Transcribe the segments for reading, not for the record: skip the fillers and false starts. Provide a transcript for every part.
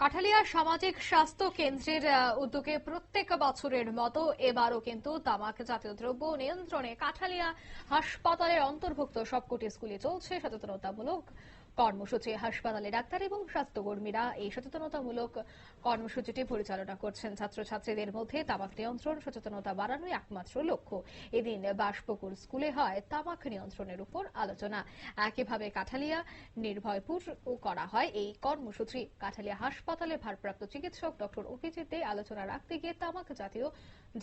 কাঠালিয়া সামাজিক স্বাস্থ্য কেন্দ্রের উদ্যোগে প্রত্যেক বছরের মতো এবারও কিন্তু তামাক জাতীয় দ্রব্য নিয়ন্ত্রণে কাঠালিয়া হাসপাতালের অন্তর্ভুক্ত সবকটি স্কুলে চলছে সচেতনতামূলক কর্মসূচি। হাসপাতালে ডাক্তার এবং স্বাস্থ্যকর্মীরা এই সচেতনতামূলক কর্মসূচিটি পরিচালনা করছেন। ছাত্রছাত্রীদের মধ্যে তামাক নিয়ন্ত্রণ সচেতনতা বাড়ানোই একমাত্র লক্ষ্য। এদিন বাসপুকুর স্কুলে হয় তামাক নিয়ন্ত্রণের উপর আলোচনা। একইভাবে কাঠালিয়া নির্ভয়পুর করা হয় এই কর্মসূচি। কাঠালিয়া হাসপাতালে ভারপ্রাপ্ত চিকিৎসক ডক্টর অভিজিৎ দে আলোচনা রাখতে গিয়ে তামাক জাতীয়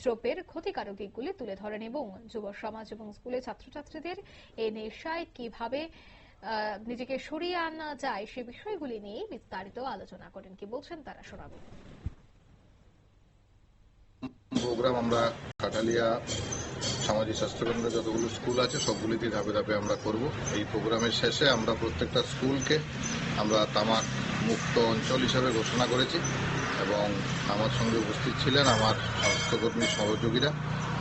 দ্রব্যের ক্ষতিকারক দিকগুলি তুলে ধরেন এবং যুব সমাজ এবং স্কুলে ছাত্রছাত্রীদের এই নেশায় কিভাবে নিজেকে সরিয়ে আনা যায় সে বিষয়গুলি নিয়ে বিস্তারিত আলোচনা করেন। কি বলছেন তারা শোনাবো। প্রোগ্রাম আমরা কাঠালিয়া সামাজিক স্বাস্থ্য কেন্দ্রে যতগুলো স্কুল আছে সবগুলিতে ধাপে ধাপে আমরা করব। এই প্রোগ্রামের শেষে আমরা প্রত্যেকটা স্কুলকে আমরা তামাক মুক্ত অঞ্চল হিসেবে ঘোষণা করেছি এবং আমার সঙ্গে উপস্থিত ছিলেন আমার স্বাস্থ্যকর্মী সহযোগীরা,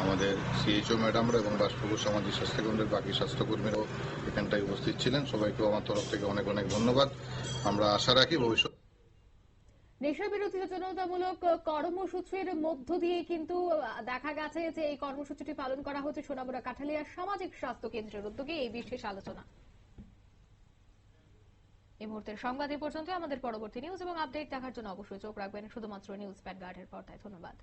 আমাদের সিএইচও ম্যাডামরা এবং বাসপুকুর সামাজিক স্বাস্থ্য কেন্দ্রের বাকি স্বাস্থ্যকর্মীরাও এখানটায় উপস্থিত ছিলেন। সবাইকেও আমার তরফ থেকে অনেক অনেক ধন্যবাদ। আমরা আশা রাখি ভবিষ্যৎ নেশা বিরোধী সচেতনতামূলক কর্মসূচির মধ্য দিয়ে কিন্তু দেখা গেছে যে এই কর্মসূচিটি পালন করা হচ্ছে সোনামুড়া কাঠালিয়া সামাজিক স্বাস্থ্য কেন্দ্রের উদ্যোগে। এই বিশেষ আলোচনা এই মুহূর্তের সংবাদ এ পর্যন্ত। আমাদের পরবর্তী নিউজ এবং আপডেট দেখার জন্য অবশ্যই চোখ রাখবেন শুধুমাত্র নিউজ ভ্যানগার্ডের পর্দায়। ধন্যবাদ।